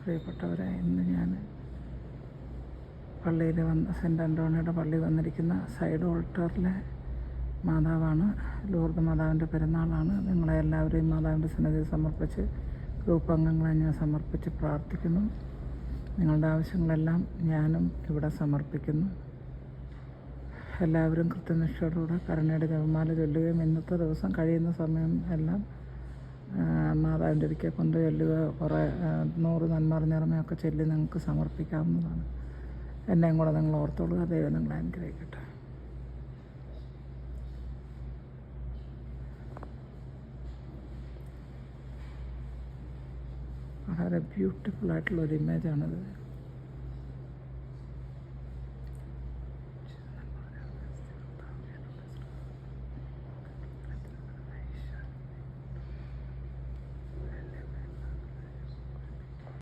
പ്രിയപ്പെട്ടവരെ, ഇന്ന് ഞാൻ പള്ളിയിൽ സെൻറ്റ് ആൻ്റോണിയുടെ പള്ളി വന്നിരിക്കുന്ന സൈഡ് ഓൾട്ടറിലെ മാതാവാണ്. ലൂർദ് മാതാവിൻ്റെ പെരുന്നാളാണ്. നിങ്ങളെ എല്ലാവരെയും മാതാവിൻ്റെ സന്നിധിയിൽ സമർപ്പിച്ച് ഗ്രൂപ്പ് അംഗങ്ങളെ ഞാൻ സമർപ്പിച്ച് പ്രാർത്ഥിക്കുന്നു. നിങ്ങളുടെ ആവശ്യങ്ങളെല്ലാം ഞാനും ഇവിടെ സമർപ്പിക്കുന്നു. എല്ലാവരും കൃത്യനിഷ്ഠയോടുകൂടെ കരുണയുടെ ജപമാല ചൊല്ലുകയും ഇന്നത്തെ ദിവസം കഴിയുന്ന സമയം എല്ലാം മാതാവിൻ്റെ ഒരിക്കൽ കൊണ്ട് ചൊല്ലുക, കുറേ 100 നന്മറിഞ്ഞിറമയൊക്കെ ചൊല്ലി നിങ്ങൾക്ക് സമർപ്പിക്കാവുന്നതാണ്. എന്നെയും കൂടെ നിങ്ങൾ ഓർത്തോളുക. ദൈവം നിങ്ങളെ അനുഗ്രഹിക്കട്ടെ. വളരെ ബ്യൂട്ടിഫുള്ളായിട്ടുള്ളൊരു ഇമേജാണിത്.